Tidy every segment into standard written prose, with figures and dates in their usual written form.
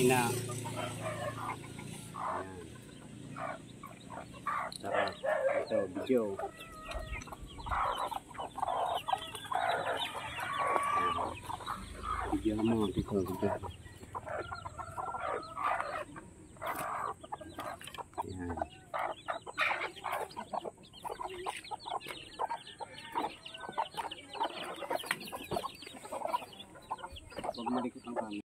kanina. Tara, ito video. Video mo dito, video. Ayan. Huwag malikot ang kami.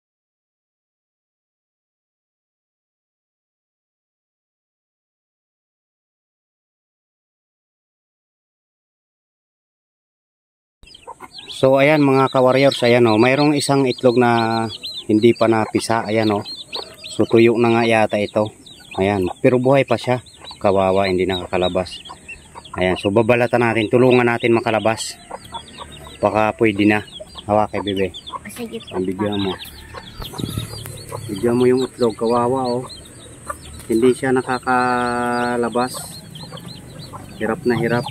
So ayan mga ka-warriors, ayan o, mayroong isang itlog na hindi pa napisa, ayan o. So tuyo na nga yata ito. Ayan, pero buhay pa siya. Kawawa, hindi nakakalabas. Ayan, so babalatan natin, tulungan natin makalabas. Baka pwede na. Hawa kay bebe. Sige po. Bigyan mo. Bigyan mo yung itlog, kawawa o. Hindi siya nakakalabas. Hirap na hirap.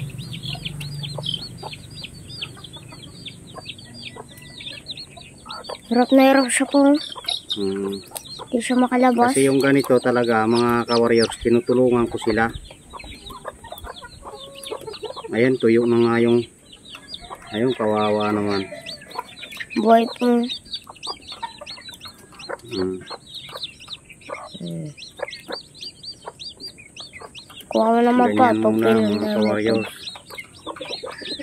Hirap na hirap siya po. Hindi siya makalabas. Kasi yung ganito talaga mga ka-warriors, tinutulungan ko sila. Ayan, tuyo na nga yung, ayun, kawawa naman. Buhay po. Kawawa naman pa. Ganyan muna mga ka-warriors.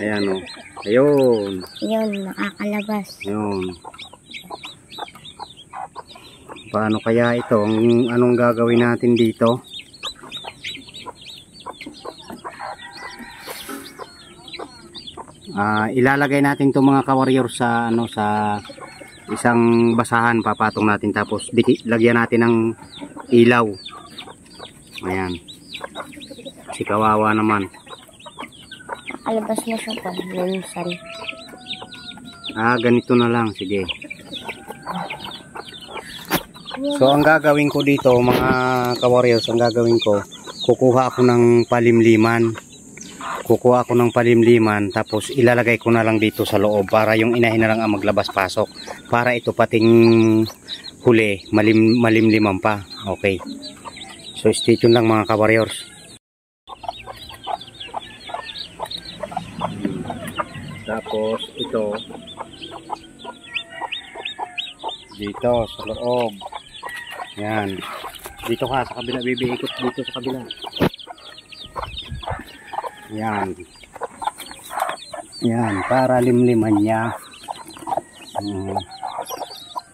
Ayan o. Ayun. Yun, nakakalabas. Ayun. Paano kaya ito? Anong gagawin natin dito? Ilalagay natin itong mga ka-warrior sa sa isang basahan, papatong natin, tapos lagyan natin ng ilaw. Ayan. Si kawawa naman. Nakalabas na siya po. Minsan. Ganito na lang. Sige. So ang gagawin ko dito mga ka-warriors, ang gagawin ko, kukuha ako ng palimliman. Kukuha ako ng palimliman, tapos ilalagay ko na lang dito sa loob para yung inahin na lang ang maglabas-pasok. Para ito pating huli, malimliman pa. Okay. So stay tuned lang mga ka-warriors. Tapos ito dito sa loob. Yan. Dito ka sa kabila, bibi, ikot dito sa kabila. Yan. Yan, para limliman niya.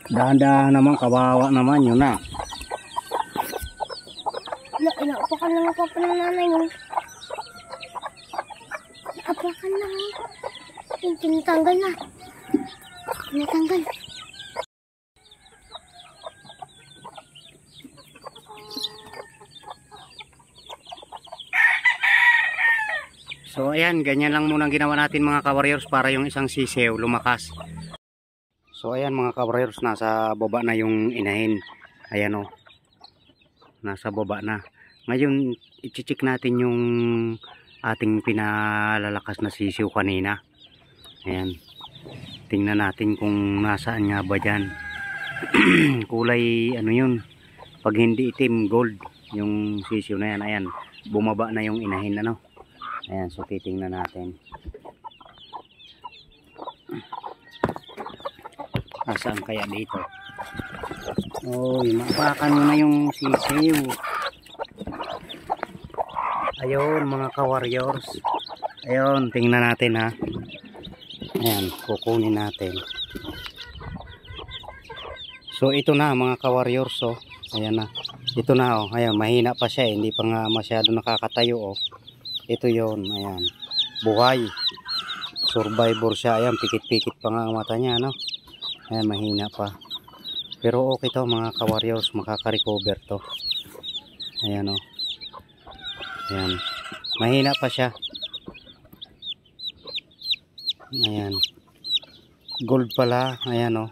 Dahan-dahan naman, kawawa naman yun na. Inaapakan lang ako pa ng nanay mo. Inaapakan lang. Tinatanggal na. Tinatanggal. So ayan, ganyan lang muna ginawa natin mga ka-warriors para yung isang sisew lumakas. So ayan mga ka-warriors, nasa baba na yung inahin. Ayan o. Nasa baba na. Ngayon, i-check natin yung ating pinalalakas na sisiw kanina. Ayan. Tingnan natin kung nasaan nga ba dyan. Kulay ano yun. Pag hindi itim, gold yung sisiw na yan. Ayan. Bumaba na yung inahin ano. Ayan, so titingnan natin. Saan kaya dito? Oy, maapakan mo na yung sisiw. Ayun mga ka-warriors. Ayun, tingnan natin ha. Ayan, kukunin natin. So ito na mga ka-warriors oh. Ayan na. Ito na oh. Ayan, mahina pa siya, hindi pa nga masyado nakakatayo oh. Ito yon, ayan. Buhay. Survivor siya. Ayan, pikit-pikit pa nga ang mata niya, no? Ayan, mahina pa. Pero okay to mga ka-warriors, makaka-recover to. Ayan, oh. Ayan. Mahina pa siya. Ayan. Gold pala. Ayan, oh.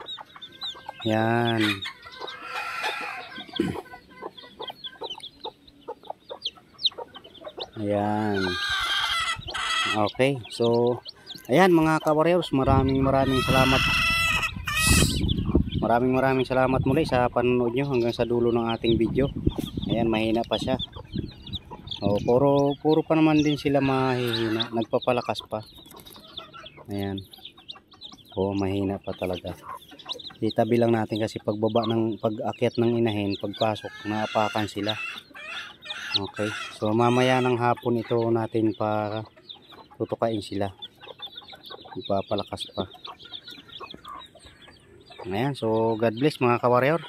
Ayan. Ayan. Okay. So, ayan mga ka-warriors, maraming salamat. maraming salamat muli sa panonood nyo hanggang sa dulo ng ating video. Ayan, mahina pa siya. Puro pa naman din sila mahihina, nagpapalakas pa. Ayan. Mahina pa talaga. Itabi lang natin kasi pag-akyat ng inahin, pagpasok, naapakan sila. Okay. So mamaya ng hapon ito natin pa tutukain sila. Ipapalakas pa. Ayan. So God bless mga kawarrior.